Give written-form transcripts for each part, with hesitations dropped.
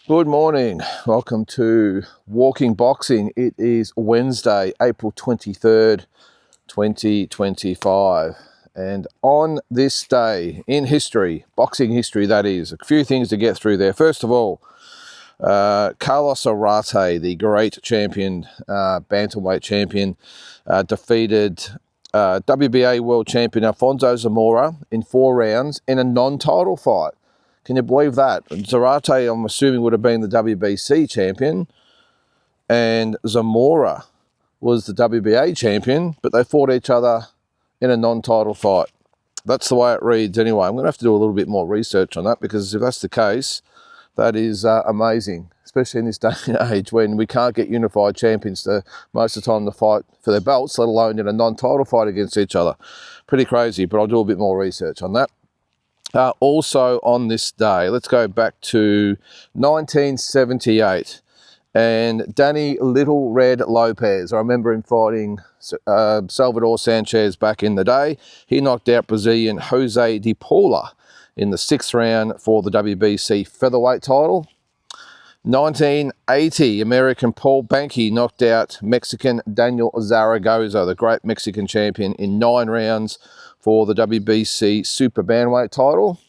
Good morning. Welcome to Walking Boxing. It is Wednesday, April 23rd, 2025. And on this day in history, boxing history that is, a few things to get through there. First of all, Carlos Arate, the great champion, bantamweight champion, defeated WBA world champion Alfonso Zamora in 4 rounds in a non-title fight. Can you believe that? Zarate, I'm assuming, would have been the WBC champion, and Zamora was the WBA champion, but they fought each other in a non-title fight. That's the way it reads anyway. I'm going to have to do a little bit more research on that, because if that's the case, that is amazing, especially in this day and age when we can't get unified champions to most of the time to fight for their belts, let alone in a non-title fight against each other. Pretty crazy, but I'll do a bit more research on that. Also on this day, let's go back to 1978, and Danny Little Red Lopez. I remember him fighting Salvador Sanchez back in the day. He knocked out Brazilian Jose de Paula in the 6th round for the WBC featherweight title. 1980, American Paul Banky knocked out Mexican Daniel Zaragoza, the great Mexican champion, in 9 rounds for the WBC super bantamweight title.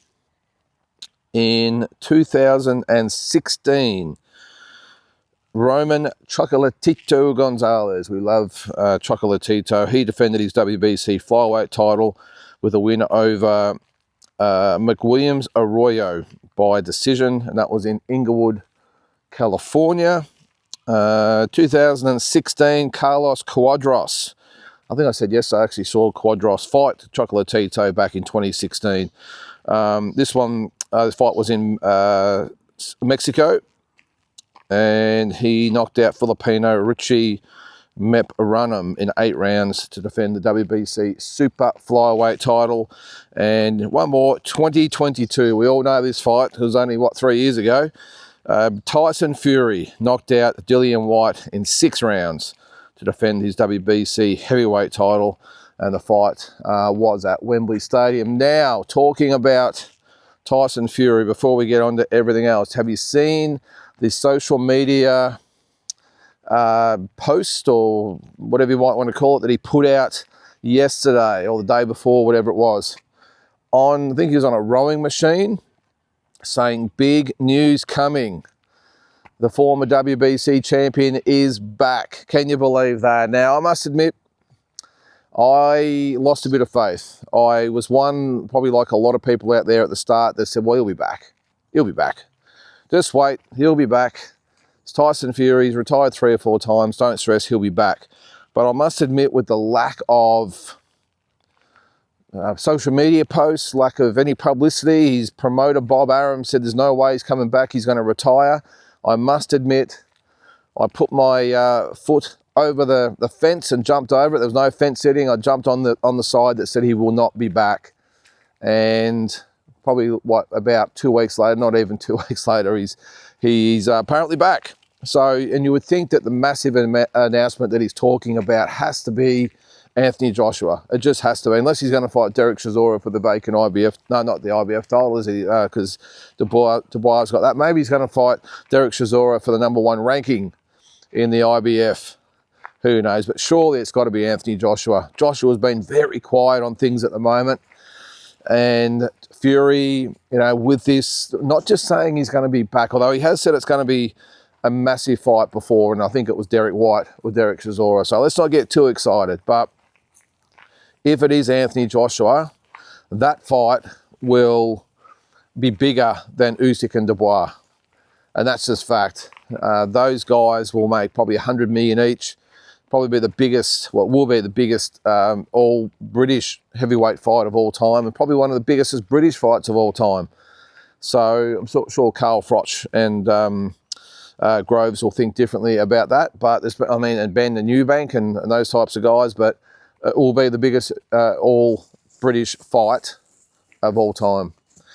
In 2016, Roman Chocolatito Gonzalez, we love Chocolatito, he defended his WBC flyweight title with a win over McWilliams Arroyo by decision, and that was in Inglewood, California. 2016, Carlos Cuadras. I think I said yes, I actually saw Cuadras fight Chocolatito back in 2016. This fight was in Mexico, and he knocked out Filipino Richie Meparanum in 8 rounds to defend the WBC super flyweight title. And one more, 2022. We all know this fight. It was only, 3 years ago. Tyson Fury knocked out Dillian Whyte in 6 rounds to defend his WBC heavyweight title, and the fight was at Wembley Stadium. Now, talking about Tyson Fury, before we get on to everything else, have you seen the social media post, or whatever you might want to call it, that he put out yesterday or the day before, whatever it was, I think he was on a rowing machine, saying big news coming. The former WBC champion is back. Can you believe that? Now, I must admit, I lost a bit of faith. I was one, probably like a lot of people out there at the start, that said, well, he'll be back. He'll be back. Just wait, he'll be back. It's Tyson Fury. He's retired 3 or 4 times. Don't stress, he'll be back. But I must admit, with the lack of social media posts, lack of any publicity, his promoter Bob Arum said there's no way he's coming back, he's going to retire. I must admit, I put my foot over the fence and jumped over it. There was no fence sitting. I jumped on the side that said he will not be back. And probably about 2 weeks later, not even 2 weeks later, he's apparently back. So, and you would think that the massive announcement that he's talking about has to be Anthony Joshua. It just has to be, unless he's going to fight Derek Chisora for the vacant IBF. No, not the IBF title, is he? Because Dubois got that. Maybe he's going to fight Derek Chisora for the #1 ranking in the IBF. Who knows? But surely it's got to be Anthony Joshua. Joshua's been very quiet on things at the moment. And Fury, with this, not just saying he's going to be back, although he has said it's going to be a massive fight before, and I think it was Derek White with Derek Chisora. So let's not get too excited. But if it is Anthony Joshua, that fight will be bigger than Usyk and Dubois. And that's just fact. Those guys will make probably 100 million each. Probably be the biggest, will be the biggest all British heavyweight fight of all time, and probably one of the biggest British fights of all time. So I'm sure Carl Froch and Groves will think differently about that. But and Ben and Eubank and those types of guys, but it will be the biggest all British fight of all time,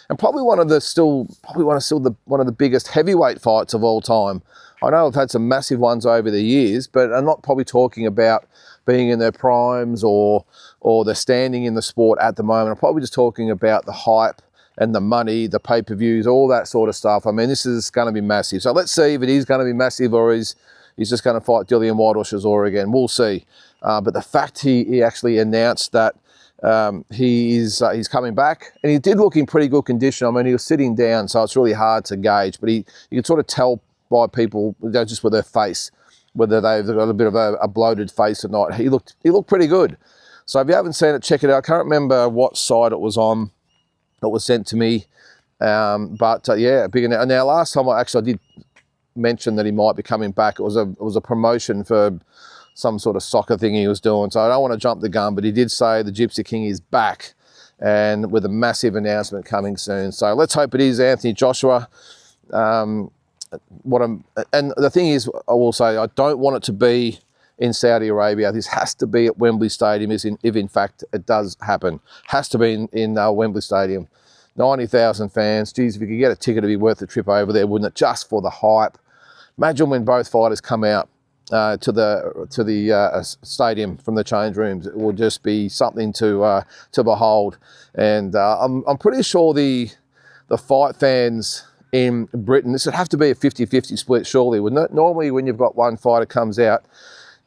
and probably one of the biggest heavyweight fights of all time. I know I've had some massive ones over the years, but I'm not probably talking about being in their primes or the standing in the sport at the moment. I'm probably just talking about the hype and the money, the pay-per-views, all that sort of stuff. I mean, this is going to be massive. So let's see if it is going to be massive, or he's just going to fight Dillian Whyte or Chisora again. We'll see. But the fact he actually announced that he's coming back, and he did look in pretty good condition. I mean, he was sitting down, so it's really hard to gauge. But you can sort of tell by people, just with their face, whether they've got a bit of a bloated face or not. He looked pretty good. So if you haven't seen it, check it out. I can't remember what site it was on. It was sent to me, yeah, big. And now last time I did mention that he might be coming back. It was a promotion for some sort of soccer thing he was doing. So I don't want to jump the gun, but he did say the Gypsy King is back, and with a massive announcement coming soon. So let's hope it is Anthony Joshua. And the thing is, I will say, I don't want it to be in Saudi Arabia. This has to be at Wembley Stadium, if in fact it does happen. Has to be in Wembley Stadium. 90,000 fans. Geez, if you could get a ticket, it'd be worth the trip over there, wouldn't it? Just for the hype. Imagine when both fighters come out to the stadium from the change rooms. It will just be something to behold. And I'm pretty sure the fight fans in Britain, this would have to be a 50-50 split, surely, wouldn't it? Normally, when you've got one fighter comes out,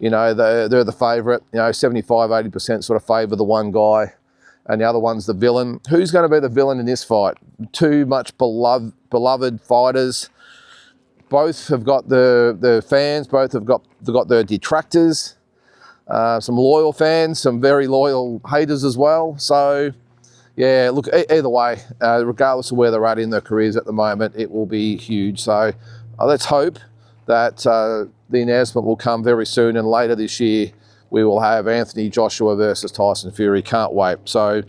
they're the favourite, 75-80% sort of favour the one guy, and the other one's the villain. Who's going to be the villain in this fight? Two much beloved fighters. Both have got the fans, both have got their detractors, some loyal fans, some very loyal haters as well. So, yeah, look, either way, regardless of where they're at in their careers at the moment, it will be huge. So let's hope that the announcement will come very soon, and later this year we will have Anthony Joshua versus Tyson Fury. Can't wait. So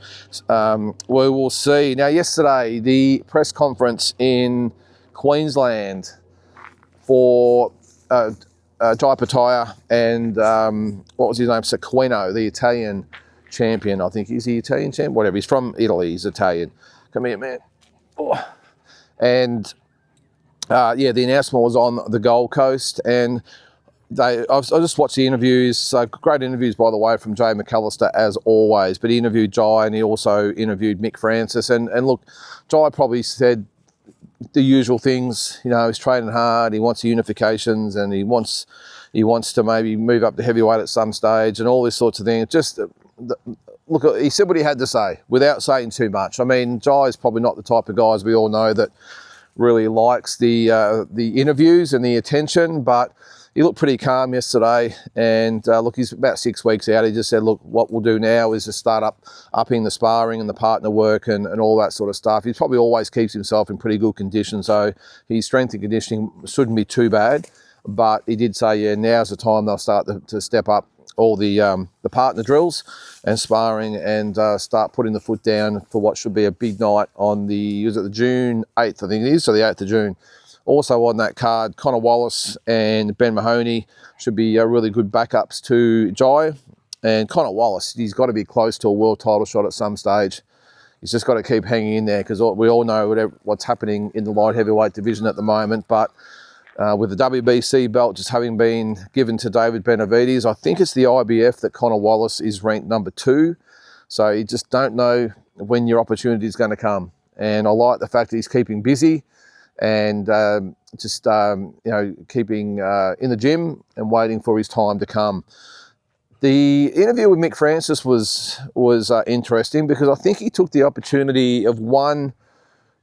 we will see. Now, yesterday, the press conference in Queensland for Jai Pataya and what was his name? Sequino, the Italian champion. I think he's the Italian champion. Whatever. He's from Italy. He's Italian. Come here, man. Oh. And yeah, the announcement was on the Gold Coast, and I just watched the interviews. So great interviews, by the way, from Jay McAllister as always. But he interviewed Jai, and he also interviewed Mick Francis. And look, Jai probably said the usual things. He's training hard. He wants the unifications, and he wants to maybe move up to heavyweight at some stage, and all this sorts of things. Just look, he said what he had to say without saying too much. I mean, Jai is probably not the type of guy, as we all know, that really likes the interviews and the attention, but he looked pretty calm yesterday. And look, he's about 6 weeks out. He just said, look, what we'll do now is just start upping the sparring and the partner work and all that sort of stuff. He probably always keeps himself in pretty good condition, so his strength and conditioning shouldn't be too bad. But he did say, yeah, now's the time they'll start to step up all the partner drills and sparring, and start putting the foot down for what should be a big night on the June 8th, I think it is, so the 8th of June. Also on that card, Connor Wallace and Ben Mahoney should be really good backups to Jai. And Connor Wallace, he's got to be close to a world title shot at some stage. He's just got to keep hanging in there, because we all know what's happening in the light heavyweight division at the moment. But with the WBC belt just having been given to David Benavidez, I think it's the IBF that Connor Wallace is ranked number 2. So you just don't know when your opportunity is going to come. And I like the fact that he's keeping busy and keeping in the gym and waiting for his time to come. The interview with Mick Francis was interesting, because I think he took the opportunity of, one,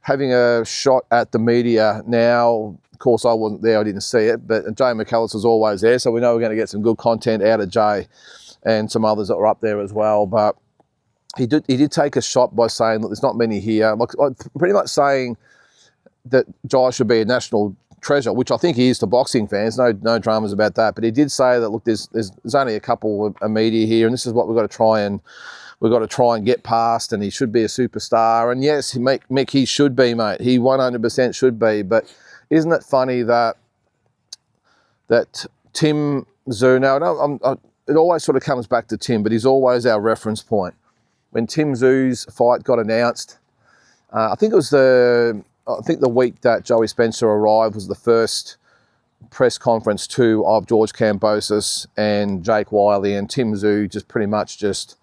having a shot at the media. Now, of course, I wasn't there, I didn't see it, but Jay McAllister was always there, so we know we're going to get some good content out of Jay and some others that were up there as well. But he did take a shot by saying, look, there's not many here, like pretty much saying that Jai should be a national treasure, which I think he is to boxing fans. No dramas about that. But he did say that, look, there's only a couple of media here, and this is what we've got to try and get past, and he should be a superstar. And yes, Mick, he should be, mate. He 100% should be. But isn't it funny that Tim Tszyu, now it always sort of comes back to Tim, but he's always our reference point. When Tim Tszyu's fight got announced, I think the week that Joey Spencer arrived was the first press conference too of George Kambosos and Jake Wiley, and Tim Tszyu just pretty much just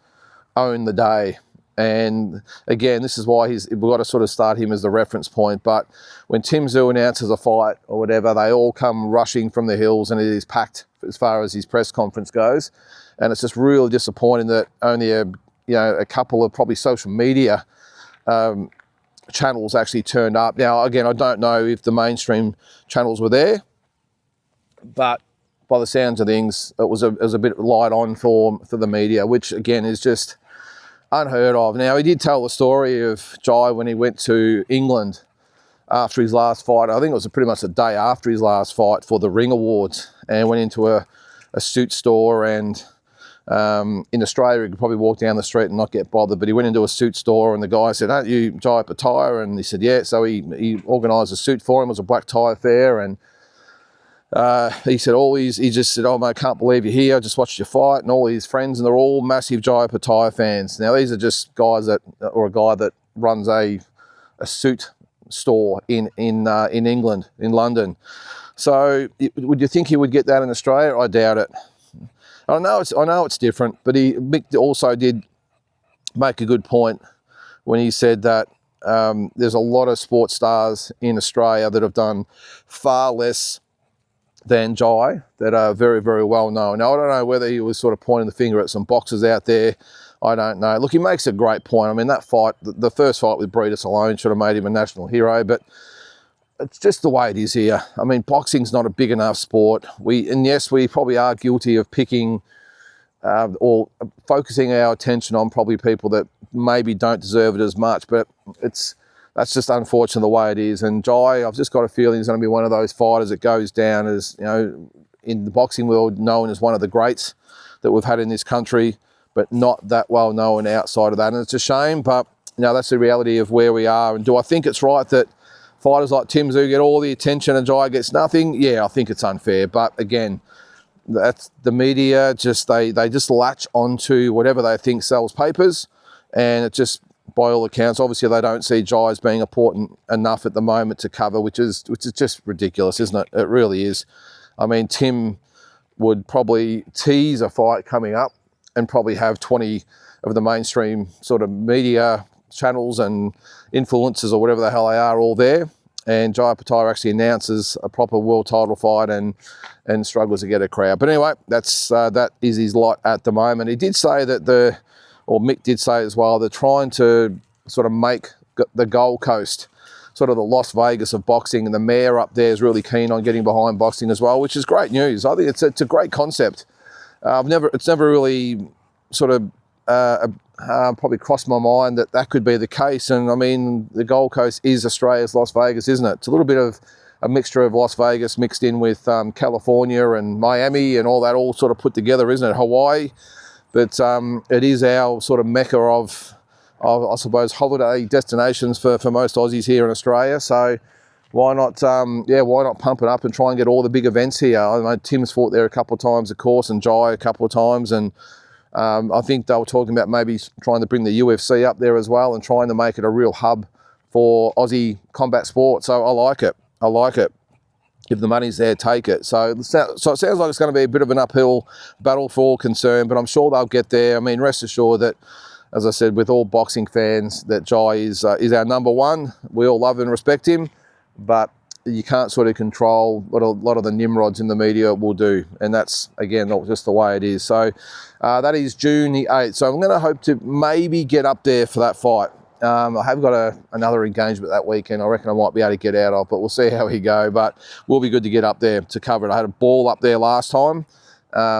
owned the day. And again, this is why we've got to sort of start him as the reference point. But when Tim Tszyu announces a fight or whatever, they all come rushing from the hills, and it is packed as far as his press conference goes. And it's just really disappointing that only a couple of probably social media channels actually turned up. Now, again, I don't know if the mainstream channels were there, but by the sounds of things, it was a bit light on for the media, which again is just unheard of. Now, he did tell the story of Jai when he went to England after his last fight. I think it was pretty much the day after his last fight for the Ring Awards, and went into a suit store. And in Australia, he could probably walk down the street and not get bothered, but he went into a suit store, and the guy said, "Aren't you Jai Opetaia?" And he said, "Yeah." So he organised a suit for him. It was a black tie affair, and he said he just said, "Oh, mate, I can't believe you're here. I just watched your fight," and all his friends, and they're all massive Jai Opetaia fans. Now, these are just guys a guy that runs a suit store in England, in London. So would you think he would get that in Australia? I doubt it. I know it's different, but Mick also did make a good point when he said that there's a lot of sports stars in Australia that have done far less than Jai that are very, very well known. Now, I don't know whether he was sort of pointing the finger at some boxers out there. I don't know. Look, he makes a great point. I mean, that fight, the first fight with Breidis alone should have made him a national hero, but it's just the way it is here. I mean, boxing's not a big enough sport. Yes, we probably are guilty of picking or focusing our attention on probably people that maybe don't deserve it as much, but that's just unfortunate the way it is. And Jai, I've just got a feeling he's going to be one of those fighters that goes down as, in the boxing world, known as one of the greats that we've had in this country, but not that well known outside of that. And it's a shame, but that's the reality of where we are. And do I think it's right that fighters like Tim Tszyu get all the attention and Jai gets nothing? Yeah, I think it's unfair. But again, that's the media. They just latch onto whatever they think sells papers, and it just, by all accounts, obviously they don't see Jai as being important enough at the moment to cover, which is just ridiculous, isn't it? It really is. I mean, Tim would probably tease a fight coming up and probably have 20 of the mainstream sort of media channels and influencers or whatever the hell they are all there. And Jai Opetaia actually announces a proper world title fight and struggles to get a crowd. But anyway, that is his lot at the moment. He did say that Mick did say as well, they're trying to sort of make the Gold Coast sort of the Las Vegas of boxing, and the mayor up there is really keen on getting behind boxing as well, which is great news. I think it's a great concept. It's never really sort of probably crossed my mind that could be the case. And I mean, the Gold Coast is Australia's Las Vegas, isn't it? It's a little bit of a mixture of Las Vegas mixed in with California and Miami and all that all sort of put together, isn't it? Hawaii. But it is our sort of mecca of I suppose, holiday destinations for most Aussies here in Australia. So why not pump it up and try and get all the big events here? I know Tim's fought there a couple of times, of course, and Jai a couple of times. And I think they were talking about maybe trying to bring the UFC up there as well and trying to make it a real hub for Aussie combat sport. So I like it. If the money's there, take it. So it sounds like it's going to be a bit of an uphill battle for all concerned, but I'm sure they'll get there. I mean, rest assured that, as I said, with all boxing fans, that Jai is our number one. We all love and respect him, but you can't sort of control what a lot of the nimrods in the media will do. And that's, again, just the way it is. So that is June the 8th. So I'm going to hope to maybe get up there for that fight. I have got another engagement that weekend I reckon I might be able to get out of, but we'll see how we go. But we'll be good to get up there to cover it. I had a ball up there last time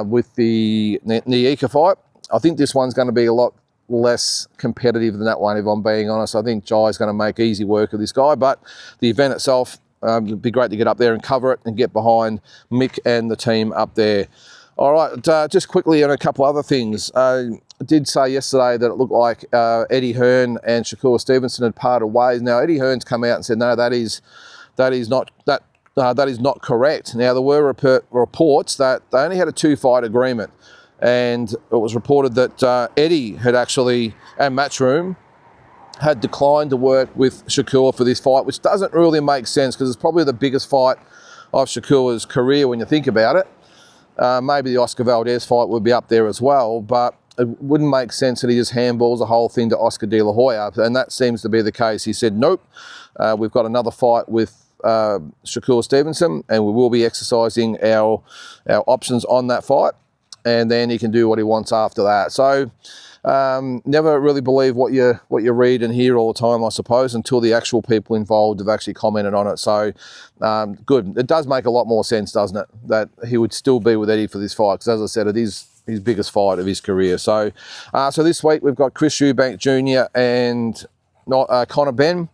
with the Niika fight. I think this one's going to be a lot less competitive than that one, if I'm being honest. I think Jai's going to make easy work of this guy, but the event itself, it'd be great to get up there and cover it and get behind Mick and the team up there. All right, just quickly on a couple other things. I did say yesterday that it looked like Eddie Hearn and Shakur Stevenson had parted ways. Now, Eddie Hearn's come out and said, no, that is not correct. Now, there were reports that they only had a 2-fight agreement, and it was reported that Eddie had actually, and Matchroom, had declined to work with Shakur for this fight, which doesn't really make sense because it's probably the biggest fight of Shakur's career when you think about it. Maybe the Oscar Valdez fight would be up there as well, but it wouldn't make sense that he just handballs the whole thing to Oscar De La Hoya, and that seems to be the case. He said, nope, we've got another fight with Shakur Stevenson, and we will be exercising our options on that fight, and then he can do what he wants after that. So never really believe what you read and hear all the time, I suppose, until the actual people involved have actually commented on it. So good. It does make a lot more sense, doesn't it, that he would still be with Eddie for this fight, because as I said, it is his biggest fight of his career. So so this week we've got Chris Eubank Jr. and Conor Benn.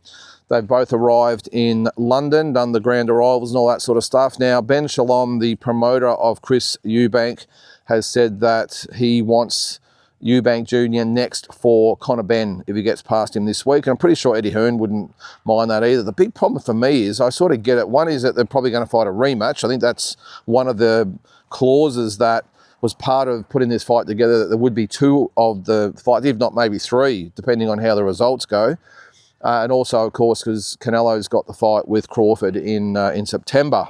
They've both arrived in London, done the grand arrivals and all that sort of stuff. Now, Ben Shalom, the promoter of Chris Eubank, has said that he wants Eubank Jr. next for Conor Benn if he gets past him this week. And I'm pretty sure Eddie Hearn wouldn't mind that either. The big problem for me is I sort of get it. One is that they're probably going to fight a rematch. I think that's one of the clauses that was part of putting this fight together, that there would be two of the fight, if not maybe three, depending on how the results go. And also, of course, because Canelo's got the fight with Crawford in September.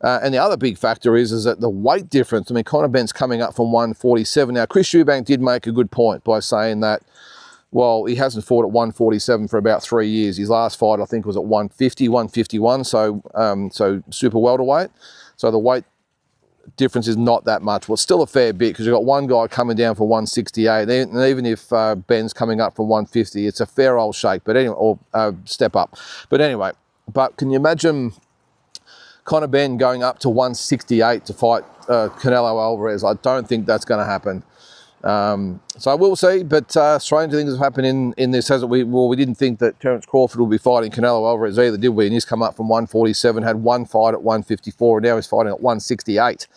And the other big factor is that the weight difference. I mean, Conor Benn's coming up from 147. Now, Chris Eubank did make a good point by saying that, well, he hasn't fought at 147 for about 3 years. His last fight, I think, was at 150, 151, so super welterweight. So the weight difference is not that much. Well, it's still a fair bit, because you've got one guy coming down from 168, and even if Ben's coming up from 150, it's a fair old shake, but anyway, or step up. But anyway, can you imagine Conor Benn going up to 168 to fight Canelo Alvarez? I don't think that's going to happen. So we'll see, but strange things have happened in this, hasn't we? Well, we didn't think that Terence Crawford would be fighting Canelo Alvarez either, did we? And he's come up from 147, had one fight at 154, and now he's fighting at 168.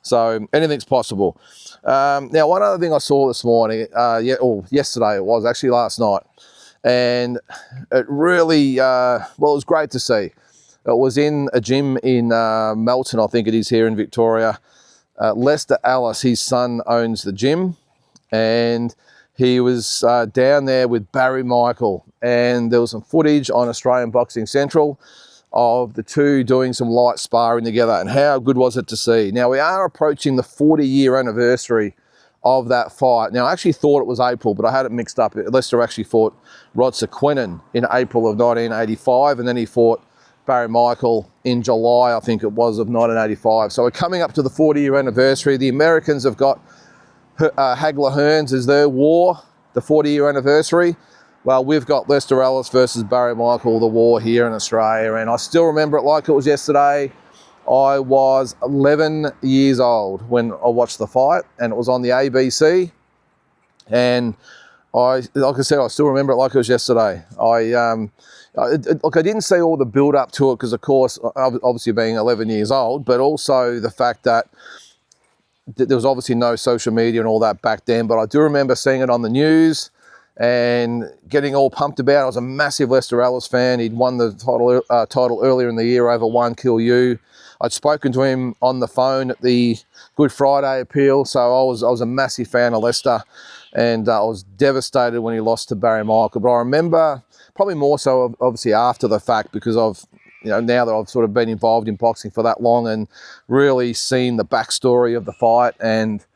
So anything's possible. Now, one other thing I saw this morning, yesterday it was, actually last night, and it really, it was great to see. It was in a gym in Melton, I think it is, here in Victoria. Lester Ellis, his son, owns the gym, and he was down there with Barry Michael, and there was some footage on Australian Boxing Central of the two doing some light sparring together, and how good was it to see. Now, we are approaching the 40-year anniversary of that fight. Now, I actually thought it was April, but I had it mixed up. Lester actually fought Rod Sequinin in April of 1985, and then he fought Barry Michael in July, I think it was, of 1985. So we're coming up to the 40-year anniversary. The Americans have got Hagler Hearns as their war, the 40-year anniversary. Well, we've got Lester Ellis versus Barry Michael, the war here in Australia. And I still remember it like it was yesterday. I was 11 years old when I watched the fight, and it was on the ABC. And like I said, I still remember it like it was yesterday. Look, I didn't see all the build up to it because, of course, obviously being 11 years old, but also the fact that there was obviously no social media and all that back then. But I do remember seeing it on the news and getting all pumped about it. I was a massive Lester Ellis fan. He'd won the title earlier in the year over One Kill You. I'd spoken to him on the phone at the Good Friday appeal, so I was a massive fan of Lester, and I was devastated when he lost to Barry Michael. But I remember, probably more so obviously after the fact, because of, now that I've sort of been involved in boxing for that long and really seen the backstory of the fight, and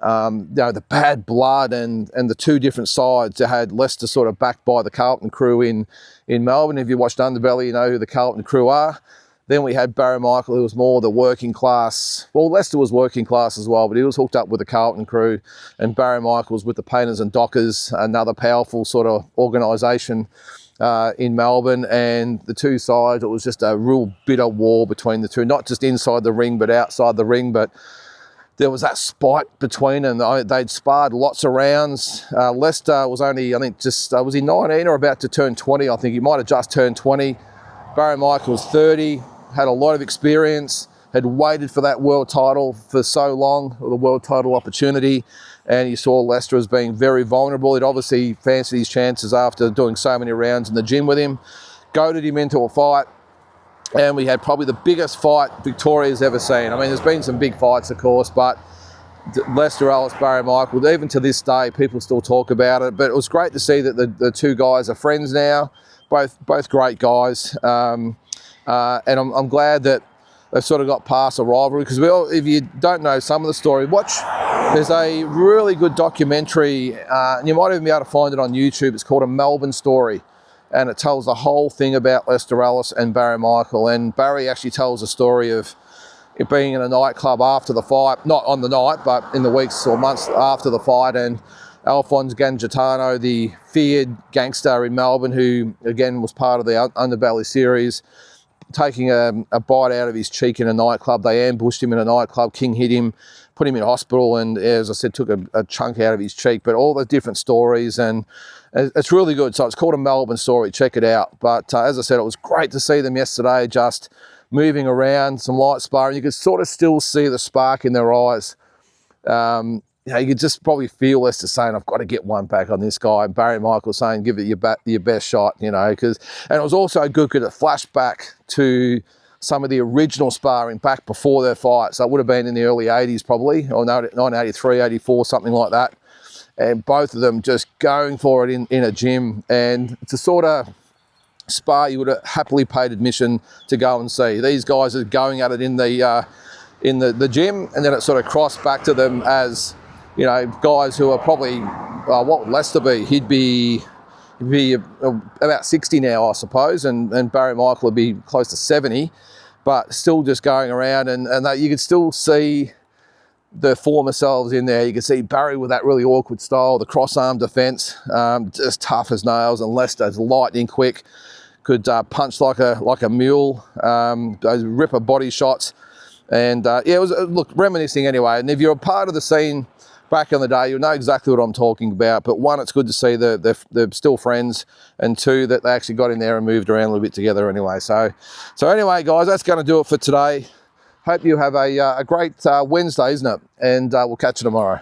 the bad blood and the two different sides. You had Lester sort of backed by the Carlton crew in Melbourne. If you watched Underbelly, you know who the Carlton crew are. Then we had Barry Michael, who was more the working class. Well, Lester was working class as well, but he was hooked up with the Carlton crew, and Barry Michael was with the Painters and Dockers, another powerful sort of organisation in Melbourne. And the two sides, it was just a real bitter war between the two, not just inside the ring, but outside the ring. But there was that spite between them. They'd sparred lots of rounds. Lester was only, I think, was he 19 or about to turn 20? I think he might have just turned 20. Barry Michael was 30, had a lot of experience, had waited for that world title for so long, or the world title opportunity, and you saw Lester as being very vulnerable. He'd obviously fancied his chances after doing so many rounds in the gym with him, goaded him into a fight, and we had probably the biggest fight Victoria's ever seen. I mean, there's been some big fights, of course, but Lester Ellis, Barry Michael, even to this day, people still talk about it. But it was great to see that the two guys are friends now, both great guys. And I'm glad that they've sort of got past the rivalry. Because if you don't know some of the story, there's a really good documentary, and you might even be able to find it on YouTube. It's called A Melbourne Story, and it tells the whole thing about Lester Ellis and Barry Michael. And Barry actually tells the story of it being in a nightclub after the fight, not on the night, but in the weeks or months after the fight, and Alphonse Gangitano, the feared gangster in Melbourne, who again was part of the Underbelly series, taking a bite out of his cheek in a nightclub. They ambushed him in a nightclub. King hit him, put him in hospital, and as I said, took a chunk out of his cheek. But all the different stories, and it's really good. So it's called A Melbourne Story. Check it out. But as I said, it was great to see them yesterday, just moving around, some light sparring. You could sort of still see the spark in their eyes. You could just probably feel Lester saying, I've got to get one back on this guy. And Barry Michael saying, give it your best shot, and it was also good because it flashed back to some of the original sparring back before their fight. So it would have been in the early 80s probably, or 1983, 84, something like that. And both of them just going for it in a gym. And it's a sort of spar you would have happily paid admission to go and see. These guys are going at it in the gym, and then it sort of crossed back to them as, guys who are probably, what would Lester be? He'd be about 60 now, I suppose, and Barry Michael would be close to 70, but still just going around, and you could still see the former selves in there. You could see Barry with that really awkward style, the cross-arm defence, just tough as nails, and Lester's lightning quick, could punch like a mule, those ripper body shots. And it was, look, reminiscing anyway. And if you're a part of the scene back in the day, you'll know exactly what I'm talking about. But one, it's good to see they're still friends, and two, that they actually got in there and moved around a little bit together anyway. So anyway, guys, that's going to do it for today. Hope you have a great Wednesday, isn't it? And we'll catch you tomorrow.